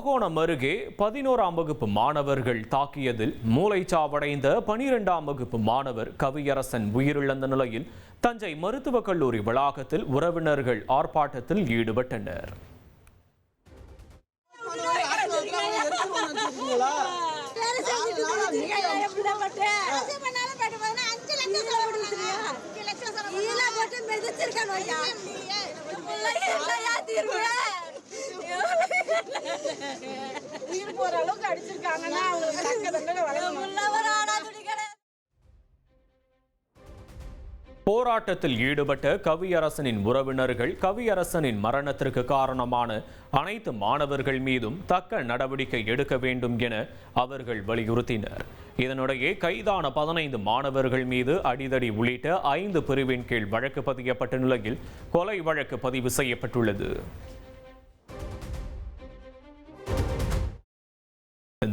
மகோனம் அருகே 11ஆம் வகுப்பு மாணவர்கள் தாக்கியதில் மூளைச்சாவடைந்த 12ஆம் வகுப்பு மாணவர் கவியரசன் உயிரிழந்த நிலையில் தஞ்சை மருத்துவக் கல்லூரி வளாகத்தில் உறவினர்கள் ஆர்ப்பாட்டத்தில் ஈடுபட்டனர். போராட்டத்தில் ஈடுபட்ட கவியரசனின் உறவினர்கள் கவியரசனின் மரணத்திற்கு காரணமான அனைத்து மாணவர்கள் மீதும் தக்க நடவடிக்கை எடுக்க வேண்டும் என அவர்கள் வலியுறுத்தினர். இதனிடையே கைதான 15 மாணவர்கள் மீது அடிதடி உள்ளிட்ட 5 பிரிவின் கீழ் வழக்கு பதியப்பட்ட நிலையில் கொலை வழக்கு பதிவு செய்யப்பட்டுள்ளது.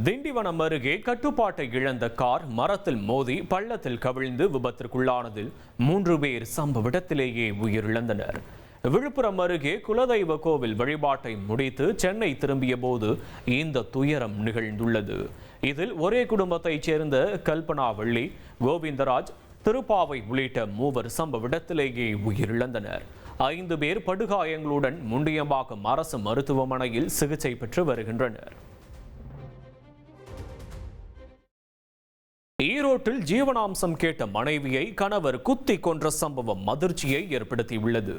திண்டிவனம் அருகே கட்டுப்பாட்டை இழந்த கார் மரத்தில் மோதி பள்ளத்தில் கவிழ்ந்து விபத்திற்குள்ளானதில் 3 பேர் சம்பவ இடத்திலேயே உயிரிழந்தனர். விழுப்புரம் அருகே குலதெய்வ கோவில் வழிபாட்டை முடித்து சென்னை திரும்பிய போது இந்த துயரம் நிகழ்ந்துள்ளது. இதில் ஒரே குடும்பத்தைச் சேர்ந்த கல்பனா வள்ளி, கோவிந்தராஜ், திருப்பாவை உள்ளிட்ட 3 சம்பவ இடத்திலேயே உயிரிழந்தனர். 5 பேர் படுகாயங்களுடன் முண்டியம்பாக்கம் அரசு மருத்துவமனையில் சிகிச்சை பெற்று வருகின்றனர். ஈரோட்டில் ஜீவனாம்சம் கேட்ட மனைவியை கணவர் குத்தி கொன்ற சம்பவம் அதிர்ச்சியை ஏற்படுத்தியுள்ளது.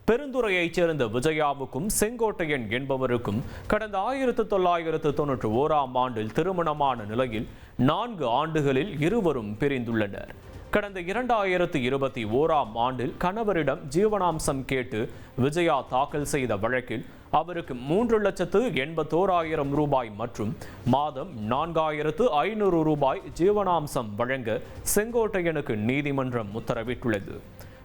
பெருந்துறையைச் சேர்ந்த விஜயாவுக்கும் செங்கோட்டையன் என்பவருக்கும் கடந்த 1991ஆம் ஆண்டில் திருமணமான நிலையில் 4 ஆண்டுகளில் இருவரும் பிரிந்துள்ளனர். கடந்த 2021ஆம் ஆண்டில் கணவரிடம் ஜீவனாம்சம் கேட்டு விஜயா தாக்கல் செய்த வழக்கில் அவருக்கு 3,81,000 ரூபாய் மற்றும் மாதம் 4,500 ரூபாய் ஜீவனாம்சம் வழங்க செங்கோட்டையனுக்கு நீதிமன்றம் உத்தரவிட்டுள்ளது.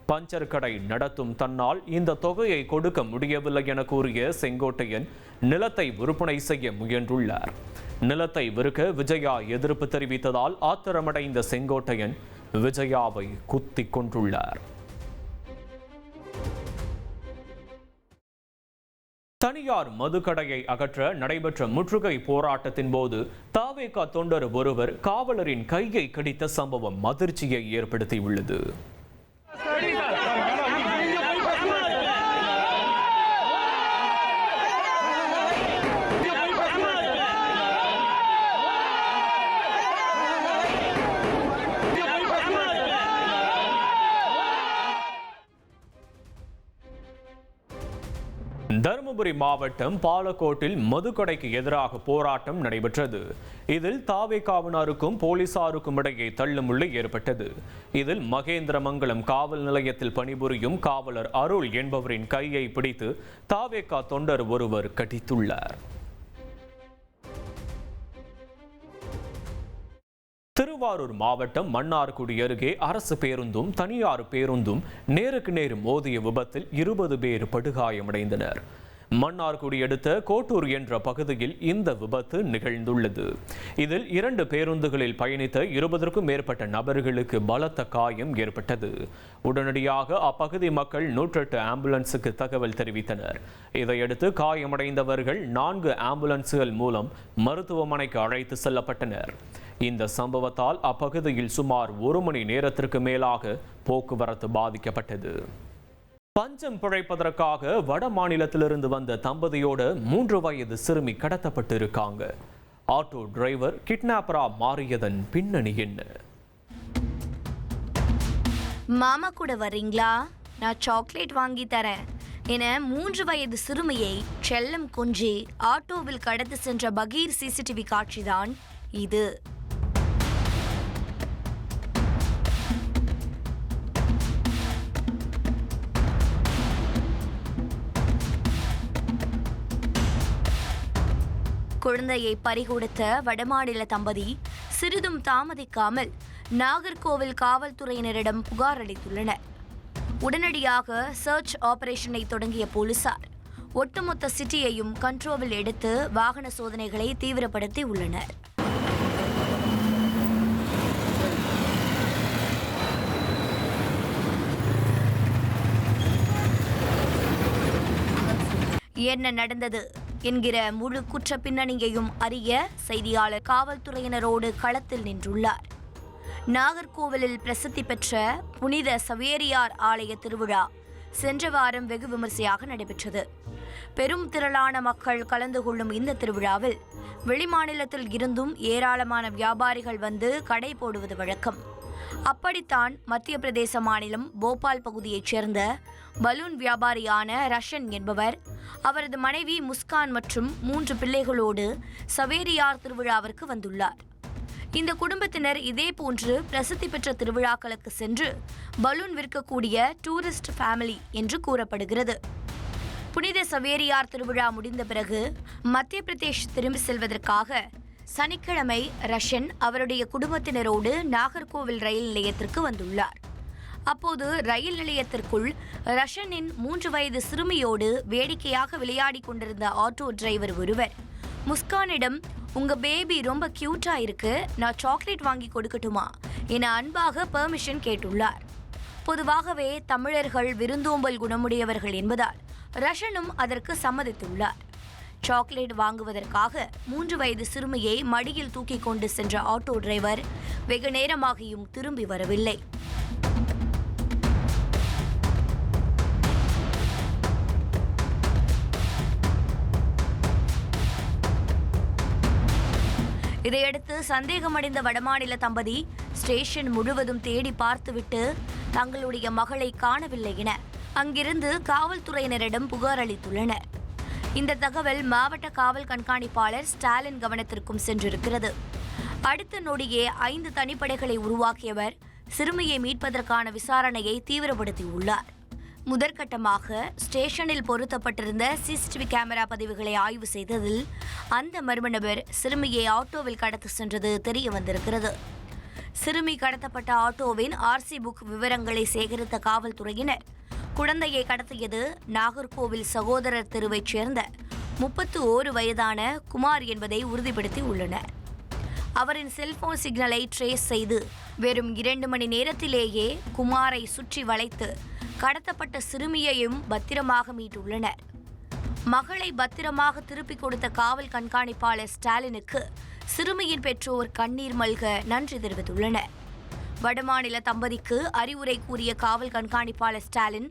பஞ்சர் கடை நடத்தும் தன்னால் இந்த தொகையை கொடுக்க முடியவில்லை என கூறிய செங்கோட்டையன் நிலத்தை விற்பனை செய்ய முயன்றுள்ளார். நிலத்தை விற்க விஜயா எதிர்ப்பு தெரிவித்ததால் ஆத்திரமடைந்த செங்கோட்டையன் விஜயாவை குத்தி கொன்றுள்ளார். தனியார் மதுக்கடையை அகற்ற நடைபெற்ற முற்றுகை போராட்டத்தின் போது தவேக தொண்டர் ஒருவர் காவலரின் கையை கடித்த சம்பவம் அதிர்ச்சியை ஏற்படுத்தியுள்ளது. தருமபுரி மாவட்டம் பாலக்கோட்டில் மதுக்கடைக்கு எதிராக போராட்டம் நடைபெற்றது. இதில் தவேகவினருக்கும் போலீசாருக்கும் இடையே தள்ளுமுள்ளு ஏற்பட்டது. இதில் மகேந்திரமங்கலம் காவல் நிலையத்தில் பணிபுரியும் காவலர் அருள் என்பவரின் கையை பிடித்து தவேக தொண்டர் ஒருவர் கடித்துள்ளார். திருவாரூர் மாவட்டம் மன்னார்குடி அருகே அரசு பேருந்தும் தனியார் பேருந்தும் நேருக்கு நேர் மோதிய விபத்தில் 20 பேர் படுகாயமடைந்தனர். மன்னார்குடி அடுத்த கோட்டூர் என்ற பகுதியில் இந்த விபத்து நிகழ்ந்துள்ளது. இதில் 2 பேருந்துகளில் பயணித்த 20க்கும் மேற்பட்ட நபர்களுக்கு பலத்த காயம் ஏற்பட்டது. உடனடியாக அப்பகுதி மக்கள் 108 ஆம்புலன்ஸுக்கு தகவல் தெரிவித்தனர். இதையடுத்து காயமடைந்தவர்கள் 4 ஆம்புலன்ஸ்கள் மூலம் மருத்துவமனைக்கு அழைத்து செல்லப்பட்டனர். இந்த சம்பவத்தால் அப்பகுதியில் சுமார் 1 மணி நேரத்திற்கு மேலாக போக்குவரத்து பாதிக்கப்பட்டது. பஞ்சம் பிழைப்பதற்காக வட மாநிலத்திலிருந்து வந்த தம்பதியோடு 3 வயது சிறுமி கடத்தப்பட்டு இருக்காங்க. ஆட்டோ டிரைவர் கிட்னாப்பரா மாறியதன் பின்னணி என்ன? மாமா கூட வர்றீங்களா, நான் சாக்லேட் வாங்கி தரேன் என 3 வயது சிறுமியை செல்லம் கொஞ்சி ஆட்டோவில் கடத்தி சென்ற பகீர் சிசிடிவி காட்சிதான் இது. குழந்தையை பறிகொடுத்த வடமாநில தம்பதி சிறிதும் தாமதிக்காமல் நாகர்கோவில் காவல்துறையினரிடம் புகார் அளித்துள்ளனர். உடனடியாக சர்ச் ஆபரேஷனை தொடங்கிய போலீசார் ஒட்டுமொத்த சிட்டியையும் கண்ட்ரோலில் எடுத்து வாகன சோதனைகளை தீவிரப்படுத்தி உள்ளனர். என்ன நடந்தது, என்கிற முழு குற்ற பின்னணியையும் அறிய செய்தியாளர் காவல்துறையினரோடு களத்தில் நின்றுள்ளார். நாகர்கோவிலில் பிரசித்தி பெற்ற புனித சவேரியார் ஆலய திருவிழா சென்ற வாரம் வெகு விமர்சையாக நடைபெற்றது. பெரும் திரளான மக்கள் கலந்து கொள்ளும் இந்த திருவிழாவில் வெளிமாநிலத்தில் இருந்தும் ஏராளமான வியாபாரிகள் வந்து கடை போடுவது வழக்கம். அப்படித்தான் மத்திய பிரதேச மாநிலம் போபால் பகுதியைச் சேர்ந்த பலூன் வியாபாரியான ரஷன் என்பவர் அவரது மனைவி முஸ்கான் மற்றும் 3 பிள்ளைகளோடு சவேரியார் திருவிழாவிற்கு வந்துள்ளார். இந்த குடும்பத்தினர் இதேபோன்று பிரசித்தி பெற்ற திருவிழாக்களுக்கு சென்று பலூன் விற்கக்கூடிய டூரிஸ்ட் ஃபேமிலி என்று கூறப்படுகிறது. புனித சவேரியார் திருவிழா முடிந்த பிறகு மத்திய பிரதேஷ் திரும்பி செல்வதற்காக சனிக்கிழமை ரஷன் அவருடைய குடும்பத்தினரோடு நாகர்கோவில் ரயில் நிலையத்திற்கு வந்துள்ளார். அப்போது ரயில் நிலையத்திற்குள் ரஷனின் 3 வயது சிறுமியோடு வேடிக்கையாக விளையாடி கொண்டிருந்த ஆட்டோ டிரைவர் ஒருவர் முஸ்கானிடம், உங்க பேபி ரொம்ப கியூட்டா இருக்கு, நான் சாக்லேட் வாங்கி கொடுக்கட்டுமா என அன்பாக பெர்மிஷன் கேட்டுள்ளார். பொதுவாகவே தமிழர்கள் விருந்தோம்பல் குணமுடையவர்கள் என்பதால் ரஷனும் அதற்கு சம்மதித்துள்ளார். சாக்லேட் வாங்குவதற்காக 3 வயது சிறுமியை மடியில் தூக்கி கொண்டு சென்ற ஆட்டோ டிரைவர் வெகு நேரமாகியும் திரும்பி வரவில்லை. இதையடுத்து சந்தேகமடைந்த வடமாநில தம்பதி ஸ்டேஷன் முழுவதும் தேடி பார்த்துவிட்டு தங்களுடைய மகளை காணவில்லை என அங்கிருந்து காவல்துறையினரிடம் புகார் அளித்துள்ளனர். இந்த தகவல் மாவட்ட காவல் கண்காணிப்பாளர் ஸ்டாலின் கவனத்திற்கும் சென்றிருக்கிறது. அடுத்த நொடியே 5 தனிப்படைகளை உருவாக்கியவர் சிறுமியை மீட்பதற்கான விசாரணையை தீவிரப்படுத்தியுள்ளார். முதற்கட்டமாக ஸ்டேஷனில் பொருத்தப்பட்டிருந்த சிசிடிவி கேமரா பதிவுகளை ஆய்வு செய்ததில் அந்த மர்ம நபர் சிறுமியை ஆட்டோவில் கடத்தி சென்றது தெரிய வந்திருக்கிறது. சிறுமி கடத்தப்பட்ட ஆட்டோவின் ஆர்சி புக் விவரங்களை சேகரித்த காவல்துறையினர் குழந்தையை கடத்தியது நாகர்கோவில் சகோதரர் தெருவைச் சேர்ந்த 31 வயதான குமார் என்பதை உறுதிப்படுத்தி உள்ளனர். அவரின் செல்போன் சிக்னலை ட்ரேஸ் செய்து வெறும் 2 மணி நேரத்திலேயே குமாரை சுற்றி வளைத்து கடத்தப்பட்ட சிறுமியையும் பத்திரமாக மீட்டுள்ளனர். மகளை பத்திரமாக திருப்பிக் கொடுத்த காவல் கண்காணிப்பாளர் ஸ்டாலினுக்கு சிறுமியின் பெற்றோர் கண்ணீர் மல்க நன்றி தெரிவித்துள்ளனர். வடமாநில தம்பதிக்கு அறிவுரை கூறிய காவல் கண்காணிப்பாளர் ஸ்டாலின்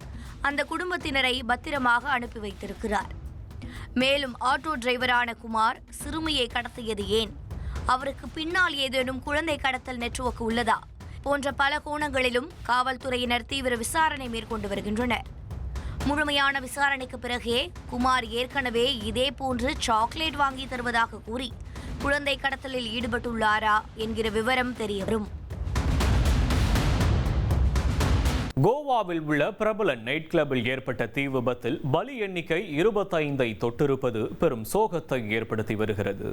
அந்த குடும்பத்தினரை பத்திரமாக அனுப்பி வைத்திருக்கிறார். மேலும் ஆட்டோ டிரைவரான குமார் சிறுமியை கடத்தியது ஏன், அவருக்கு பின்னால் ஏதேனும் குழந்தை கடத்தல் நெட்வொர்க் உள்ளதா போன்ற பல கோணங்களிலும் காவல்துறையினர் தீவிர விசாரணை மேற்கொண்டு வருகின்றனர். முழுமையான விசாரணைக்கு பிறகே குமார் ஏற்கனவே இதேபோன்று சாக்லேட் வாங்கி தருவதாக கூறி குழந்தை கடத்தலில் ஈடுபட்டுள்ளாரா என்கிற விவரம் தெரியவரும். கோவாவில் உள்ள பிரபல நைட் கிளப்பில் ஏற்பட்ட தீ விபத்தில் பலி எண்ணிக்கை 25ஐ தொட்டிருப்பது பெரும் சோகத்தை ஏற்படுத்தி வருகிறது.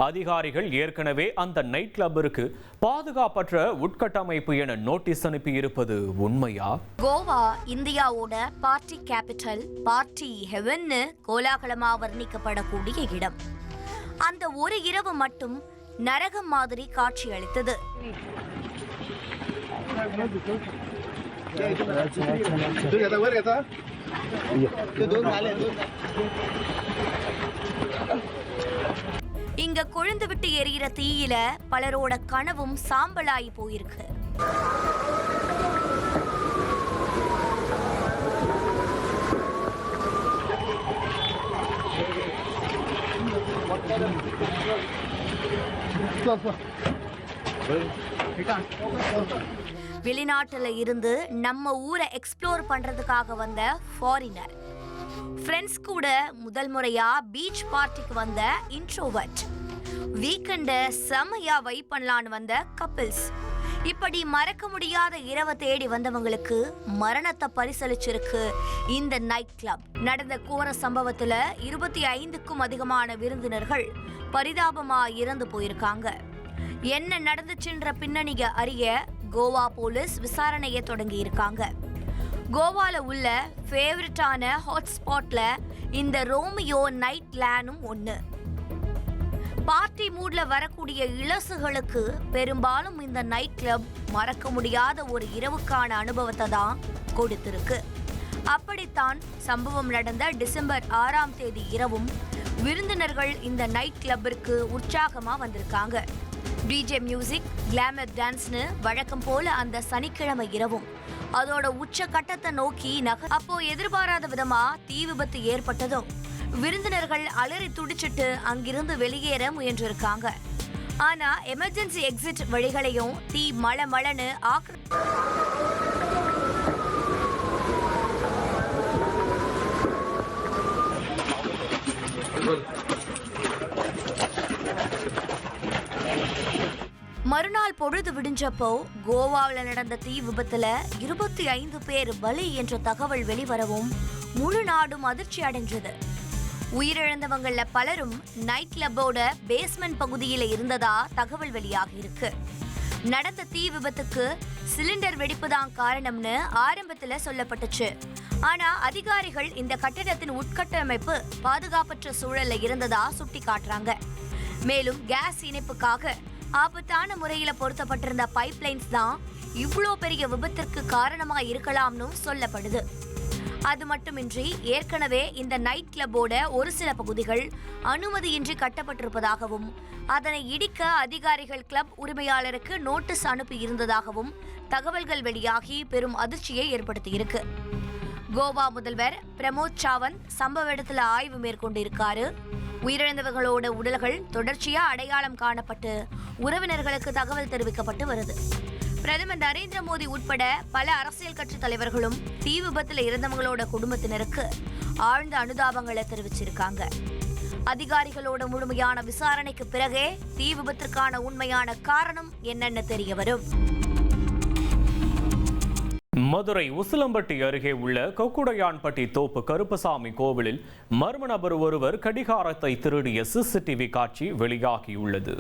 அதிகாரிகள் ஏற்கனவே அந்த நைட் கிளப்பிற்கு பாதுகாப்பற்ற உட்கட்டமைப்பு என நோட்டீஸ் அனுப்பியிருப்பது உண்மையா? கோவா இந்தியாவோட பார்ட்டி கேபிட்டல், பார்ட்டி ஹெவன்னு கோலாகலமா வர்ணிக்கப்படக்கூடிய இடம். அந்த ஒரு இரவு மட்டும் நரகம் மாதிரி காட்சி அளித்தது. இங்க கொழுந்து விட்டு எரியிற தீயில பலரோட கனவும் சாம்பலாகி போயிருக்கு. வெளிநாட்டுல இருந்து நம்ம ஊரை எக்ஸ்ப்ளோர் பண்றதுக்காக வந்த ஃபாரினர், ஃப்ரெண்ட்ஸ் கூட முதல் முறையா பீச் பார்ட்டிக்கு வந்த இன்ட்ரோவர்ட், வீக்கெண்ட செமையா வைப் பண்ணலான்னு வந்த கப்பிள்ஸ், இப்படி மறக்க முடியாத இரவை தேடி வந்தவங்களுக்கு மரணத்தை பரிசளிச்சிருக்கு இந்த நைட் கிளப். நடந்த கோர சம்பவத்துல 25க்கும் அதிகமான விருந்தினர்கள் பரிதாபமா இறந்து போயிருக்காங்க. என்ன நடந்துச்சுன்ற பின்னணியை அறிய கோவா போலீஸ் விசாரணையை தொடங்கி இருக்காங்க. கோவால உள்ள ஃபேவரட்டான ஹாட்ஸ்பாட்ல இந்த ரோமியோ நைட் லேனும் ஒன்று. பார்ட்டி மூட்ல வரக்கூடிய இளசுகளுக்கு பெரும்பாலும் இந்த நைட் கிளப் மறக்க முடியாத ஒரு இரவுக்கான அனுபவத்தை தான் கொடுத்திருக்கு. அப்படித்தான் சம்பவம் நடந்த டிசம்பர் 6ஆம் தேதி இரவும் விருந்தினர்கள் இந்த நைட் கிளப்பிற்கு உற்சாகமா வந்திருக்காங்க. டிஜே மியூசிக், கிளாமர் டான்ஸ்னு வழக்கம் போல அந்த சனிக்கிழமை இரவும் அதோட உச்ச கட்டத்தை நோக்கி அப்போ எதிர்பாராத விதமா தீ விபத்து ஏற்பட்டதும் விருந்தினர்கள் அலறி துடிச்சிட்டு அங்கிருந்து வெளியேற முயன்றிருக்காங்க. ஆனா எமர்ஜென்சி எக்ஸிட் வழிகளையும் தீ மளமளன்னு மறுநாள் பொழுது விடிஞ்சப்போ கோவாவில் நடந்த தீ விபத்துல 25 பேர் பலி என்ற தகவல் வெளிவரவும் முழு நாடும் அதிர்ச்சி அடைஞ்சது. உயிரிழந்தவங்கள பலரும் நைட் கிளப்போட பேஸ்மெண்ட் பகுதியில இருந்ததா தகவல் வெளியாகி இருக்கு. நடந்த தீ விபத்துக்கு சிலிண்டர் வெடிப்புதான் காரணம்னு ஆரம்பத்துல சொல்லப்பட்டுச்சு. ஆனா அதிகாரிகள் இந்த கட்டிடத்தின் உட்கட்டமைப்பு பாதுகாப்பற்ற சூழல்ல இருந்ததா சுட்டி காட்டுறாங்க. மேலும் கேஸ் இணைப்புக்காக ஆபத்தான முறையில பொருத்தப்பட்டிருந்த பைப்லைன்ஸ் தான் இவ்வளோ பெரிய விபத்திற்கு காரணமா இருக்கலாம்னு சொல்லப்படுது. அது மட்டுமின்றி ஏற்கனவே இந்த நைட் கிளப்போட ஒரு சில பகுதிகள் அனுமதியின்றி கட்டப்பட்டிருப்பதாகவும் அதனை இடிக்க அதிகாரிகள் கிளப் உரிமையாளருக்கு நோட்டீஸ் அனுப்பி இருந்ததாகவும் தகவல்கள் வெளியாகி பெரும் அதிர்ச்சியை ஏற்படுத்தியிருக்கு. கோவா முதல்வர் பிரமோத் சாவந்த் சம்பவ இடத்துல ஆய்வு மேற்கொண்டு இருக்காரு. உயிரிழந்தவர்களோட உடல்கள் தொடர்ச்சியா அடையாளம் காணப்பட்டு உறவினர்களுக்கு தகவல் தெரிவிக்கப்பட்டு வருது. பிரதமர் நரேந்திர மோடி உட்பட பல அரசியல் கட்சி தலைவர்களும் தீ விபத்துல இறந்தவங்களோட குடும்பத்தினருக்கு ஆழ்ந்த அனுதாபங்களை தெரிவிச்சிருக்காங்க. அதிகாரிகளோட முழுமையான விசாரணைக்கு பிறகே தீ விபத்திற்கான உண்மையான காரணம் என்னன்னு தெரிய வரும். மதுரை உசிலம்பட்டி அருகே உள்ள கொக்குடையான்பட்டி தோப்பு கருப்பசாமி கோவிலில் மர்ம நபர் ஒருவர் கடிகாரத்தை திருடிய சிசிடிவி காட்சி வெளியாகியுள்ளது.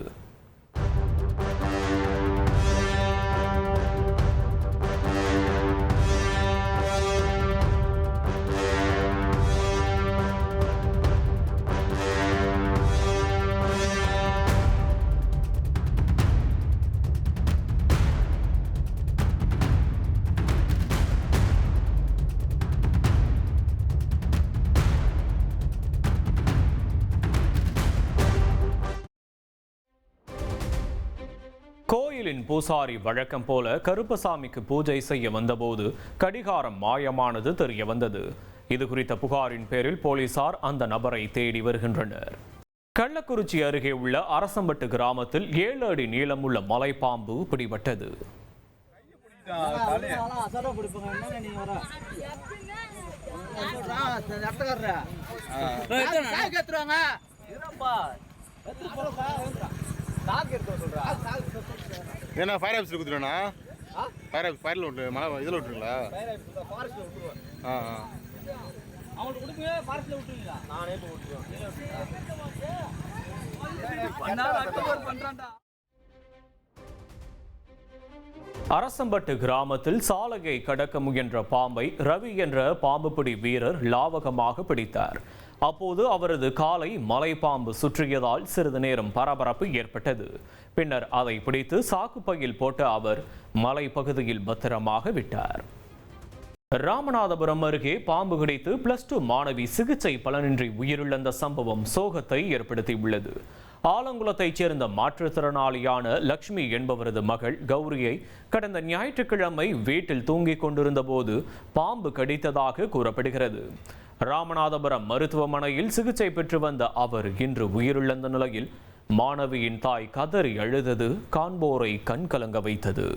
கோயிலின் பூசாரி வழக்கம் போல கருப்பசாமிக்கு பூஜை செய்ய வந்தபோது கடிகாரம் மாயமானது தெரிய வந்தது. இது குறித்த புகாரின் பேரில் போலீசார் அந்த நபரை தேடி வருகின்றனர். கள்ளக்குறிச்சி அருகே உள்ள அரசம்பட்டு கிராமத்தில் 7 அடி நீளமுள்ள மலைப்பாம்பு பிடிபட்டது. என்ன ஃபயர் ஆஃபீஸில் கொடுத்துருவேண்ணா? ஃபயர் ஆஃபீஸ் ஃபயரில் விட்டு மழை இதில் விட்டுருங்களா? அவங்களுக்கு கொடுங்க, ஃபாரஸ்ட்டில் விட்டுருங்களா? நானே இப்போ விட்டுருவேன். அரசம்பட்டு கிராமத்தில் சாலையை கடக்க முயன்ற பாம்பை ரவி என்ற பாம்புபிடி வீரர் லாவகமாக பிடித்தார். அப்போது அவரது காலை மலைப்பாம்பு சுற்றியதால் சிறிது நேரம் பரபரப்பு ஏற்பட்டது. பின்னர் அதை பிடித்து சாக்குப்பையில் போட்ட அவர் மலை பகுதியில் பத்திரமாக விட்டார். ராமநாதபுரம் அருகே பாம்பு கடித்து +2 மாணவி சிகிச்சை பலனின்றி உயிரிழந்த சம்பவம் சோகத்தை ஏற்படுத்தியுள்ளது. ஆலங்குளத்தைச் சேர்ந்த மாற்றுத்திறனாளியான லட்சுமி என்பவரது மகள் கௌரியை கடந்த ஞாயிற்றுக்கிழமை வீட்டில் தூங்கிக் கொண்டிருந்த போது பாம்பு கடித்ததாக கூறப்படுகிறது. ராமநாதபுரம் மருத்துவமனையில் சிகிச்சை பெற்று வந்த அவர் இன்று உயிரிழந்த நிலையில் மாணவியின் தாய் கதறி அழுதது காண்போரை கண்கலங்க வைத்தது.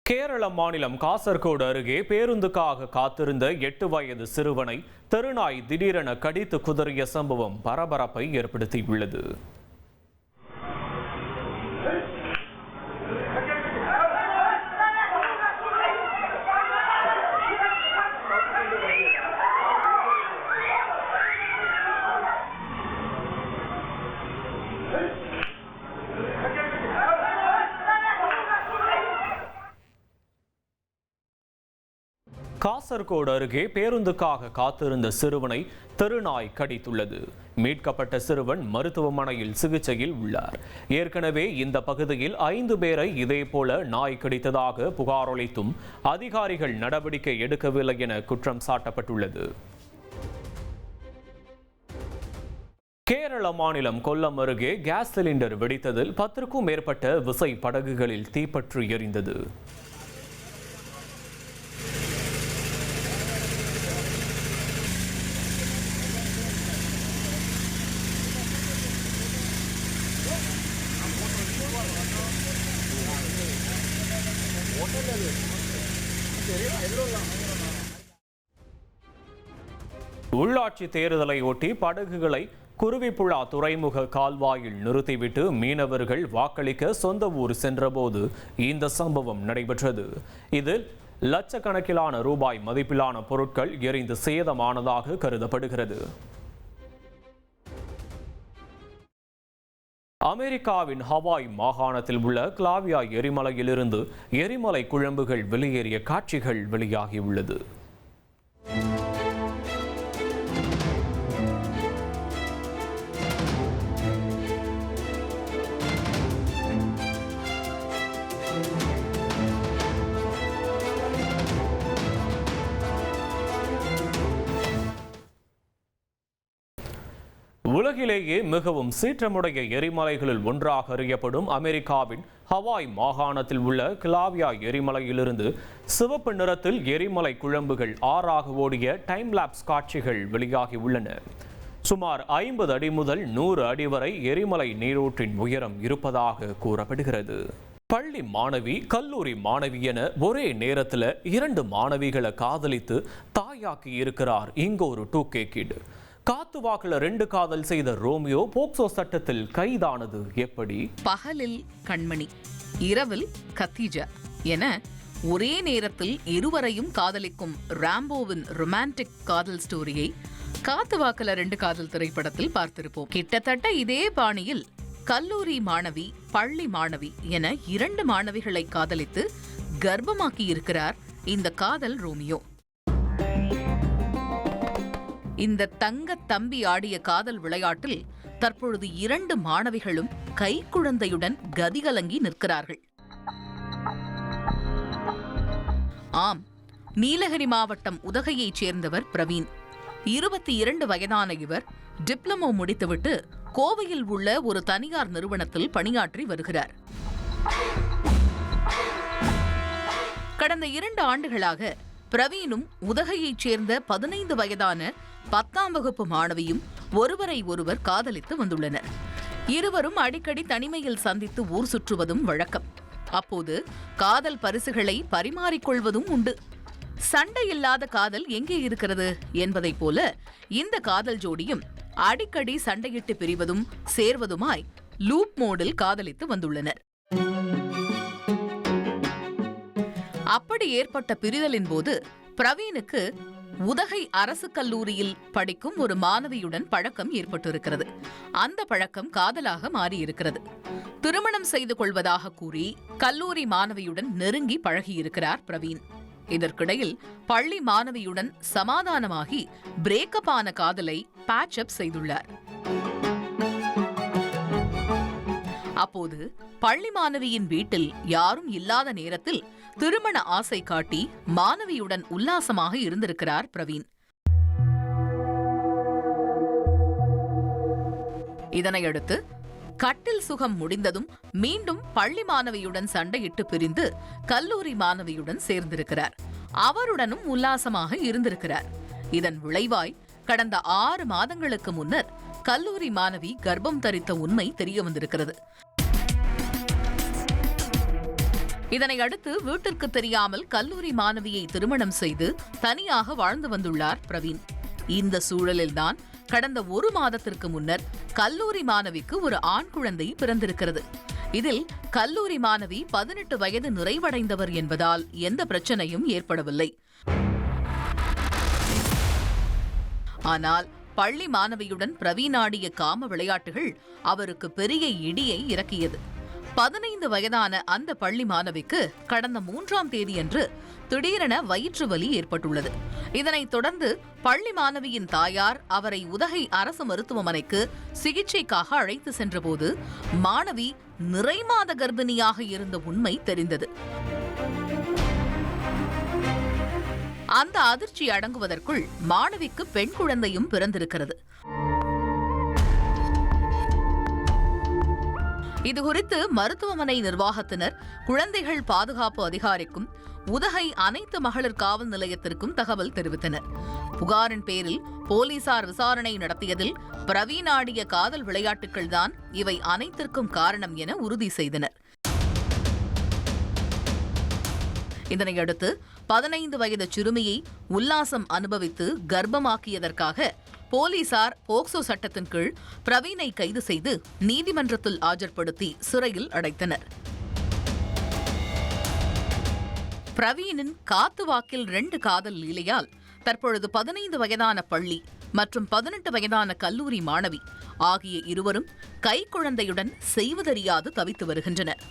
கேரள மாநிலம் காசர்கோடு அருகே பேருந்துக்காக காத்திருந்த 8 வயது சிறுவனை தெருநாய் திடீரென கடித்து குதறிய சம்பவம் பரபரப்பை ஏற்படுத்தியுள்ளது. காசர்கோடு அருகே பேருந்துக்காக காத்திருந்த சிறுவனை தெருநாய் கடித்துள்ளது. மீட்கப்பட்ட சிறுவன் மருத்துவமனையில் சிகிச்சையில் உள்ளார். ஏற்கனவே இந்த பகுதியில் 5 பேரை இதேபோல நாய் கடித்ததாக புகார் அளித்தும் அதிகாரிகள் நடவடிக்கை எடுக்கவில்லை என குற்றம் சாட்டப்பட்டுள்ளது. கேரள மாநிலம் கொல்லம் அருகே கேஸ் சிலிண்டர் வெடித்ததில் 10க்கும் மேற்பட்ட விசை படகுகளில் தீப்பற்றி எரிந்தது. உள்ளாட்சி தேர்தலை ஒட்டி படகுகளை குருவிப்புழா துறைமுக கால்வாயில் நிறுத்திவிட்டு மீனவர்கள் வாக்களிக்க சொந்த ஊர் சென்றபோது இந்த சம்பவம் நடைபெற்றது. இதில் லட்சக்கணக்கிலான ரூபாய் மதிப்பிலான பொருட்கள் எரிந்து சேதமானதாக கருதப்படுகிறது. அமெரிக்காவின் ஹவாய் மாகாணத்தில் உள்ள கிளாவியா எரிமலையிலிருந்து எரிமலை குழம்புகள் வெளியேறிய காட்சிகள் வெளியாகியுள்ளது. உலகிலேயே மிகவும் சீற்றமுடைய எரிமலைகளில் ஒன்றாக அறியப்படும் அமெரிக்காவின் ஹவாய் மாகாணத்தில் உள்ள கிளாவியா எரிமலையிலிருந்து சிவப்பு நிறத்தில் எரிமலை குழம்புகள் ஆறாக ஓடிய டைம் லாப்ஸ் காட்சிகள் வெளியாகி உள்ளன. சுமார் 50 அடி முதல் 100 அடி வரை எரிமலை நீரூற்றின் உயரம் இருப்பதாக கூறப்படுகிறது. பள்ளி மாணவி கல்லூரி மாணவி என ஒரே நேரத்தில் 2 மாணவிகளை காதலித்து தாயாக்கி இருக்கிறார் இங்கொரு 2K கிட். காத்துவாக்குல 2 காதல் செய்த ரோமியோ போக்சோ சட்டத்தில் கைதானது எப்படி? பகலில் கண்மணி, இரவில் கத்தீஜா என ஒரே நேரத்தில் இருவரையும் காதலிக்கும் ராம்போவின் ரொமான்டிக் காதல் ஸ்டோரியை காத்துவாக்குல 2 காதல் திரைப்படத்தில் பார்த்திருப்போம். கிட்டத்தட்ட இதே பாணியில் கல்லூரி மாணவி, பள்ளி மாணவி என 2 மாணவிகளை காதலித்து கர்ப்பமாக்கி இருக்கிறார் இந்த காதல் ரோமியோ. இந்த தங்க தம்பி ஆடிய காதல் விளையாட்டில் தற்பொழுது 2 மாணவிகளும் கைக்குழந்தையுடன் கதிகலங்கி நிற்கிறார்கள். ஆம், நீலகிரி மாவட்டம் உதகையைச் சேர்ந்தவர் பிரவீன். 22 வயதான இவர் டிப்ளமோ முடித்துவிட்டு கோவையில் உள்ள ஒரு தனியார் நிறுவனத்தில் பணியாற்றி வருகிறார். கடந்த 2 ஆண்டுகளாக பிரவீனும் உதகையைச் சேர்ந்த 15 வயதான 10ஆம் வகுப்பு மாணவியும் ஒருவரை ஒருவர் காதலித்து வந்துள்ளனர். இருவரும் அடிக்கடி தனிமையில் சந்தித்து ஊர் சுற்றுவதும் வழக்கம். அப்போது காதல் பரிசுகளை பரிமாறிக்கொள்வதும் உண்டு. சண்டை இல்லாத காதல் எங்கே இருக்கிறது என்பதைப் போல இந்த காதல் ஜோடியும் அடிக்கடி சண்டையிட்டு பிரிவதும் சேர்வதுமாய் லூப் மோடில் காதலித்து வந்துள்ளனர். அப்படி ஏற்பட்ட பிரிதலின் போது பிரவீனுக்கு உதகை அரசு கல்லூரியில் படிக்கும் ஒரு மாணவியுடன் பழக்கம் ஏற்பட்டிருக்கிறது. அந்த பழக்கம் காதலாக மாறியிருக்கிறது. திருமணம் செய்து கொள்வதாக கூறி கல்லூரி மாணவியுடன் நெருங்கி பழகியிருக்கிறார் பிரவீன். இதற்கிடையில் பள்ளி மாணவியுடன் சமாதானமாகி பிரேக்கப் ஆன காதலை பேட்ச் அப் செய்துள்ளார். அப்போது பள்ளி மாணவியின் வீட்டில் யாரும் இல்லாத நேரத்தில் திருமண ஆசை காட்டி மாணவியுடன் உல்லாசமாக இருந்திருக்கிறார் பிரவீன். இதனையடுத்து கட்டில் சுகம் முடிந்ததும் மீண்டும் பள்ளி மாணவியுடன் சண்டையிட்டு பிரிந்து கல்லூரி மாணவியுடன் சேர்ந்திருக்கிறார். அவருடனும் உல்லாசமாக இருந்திருக்கிறார். இதன் விளைவாய் கடந்த 6 மாதங்களுக்கு முன்னர் கல்லூரி மாணவி கர்ப்பம் தரித்த உண்மை தெரிய வந்திருக்கிறது. இதனை அடுத்து வீட்டிற்கு தெரியாமல் கல்லூரி மாணவியை திருமணம் செய்து தனியாக வாழ்ந்து வந்துள்ளார் பிரவீன். இந்த சூழலில்தான் கடந்த 1 மாதத்திற்கு முன்னர் கல்லூரி மாணவிக்கு ஒரு ஆண் குழந்தை பிறந்திருக்கிறது. இதில் கல்லூரி மாணவி 18 வயது நிறைவடைந்தவர் என்பதால் எந்த பிரச்சனையும் ஏற்படவில்லை. ஆனால் பள்ளி மாணவியுடன் பிரவீன் ஆடிய காம விளையாட்டுகள் அவருக்கு பெரிய இடியை இறக்கியது. 15 வயதான அந்த பள்ளி மாணவிக்கு கடந்த 3ஆம் தேதியன்று திடீரென வயிற்று வலி ஏற்பட்டுள்ளது. இதனைத் தொடர்ந்து பள்ளி மாணவியின் தாயார் அவரை உதகை அரசு மருத்துவமனைக்கு சிகிச்சைக்காக அழைத்து சென்றபோது மாணவி நிறைமாத கர்ப்பிணியாக இருந்த உண்மை தெரிந்தது. அந்த அதிர்ச்சி அடங்குவதற்குள் மாணவிக்கு பெண் குழந்தையும் பிறந்திருக்கிறது. இதுகுறித்து மருத்துவமனை நிர்வாகத்தினர் குழந்தைகள் பாதுகாப்பு அதிகாரிக்கும் உதகை அனைத்து மகளிர் காவல் நிலையத்திற்கும் தகவல் தெரிவித்தனர். புகாரின் பேரில் போலீசார் விசாரணை நடத்தியதில் பிரவீன் ஆடிய காதல் விளையாட்டுகள்தான் இவை அனைத்திற்கும் காரணம் என உறுதி செய்தனர். இதனையடுத்து 15 வயது சிறுமியை உல்லாசம் அனுபவித்து கர்ப்பமாக்கியதற்காக போலீசார் போக்சோ சட்டத்தின் கீழ் பிரவீனை கைது செய்து நீதிமன்றத்தில் ஆஜர்படுத்தி சிறையில் அடைத்தனர். பிரவீனின் காத்து வாக்கில் 2 காதல் லீலையால் தற்பொழுது 15 வயதான பள்ளி மற்றும் 18 வயதான கல்லூரி மாணவி ஆகிய இருவரும் கைக்குழந்தையுடன் செய்வதறியாது தவித்து வருகின்றனர்.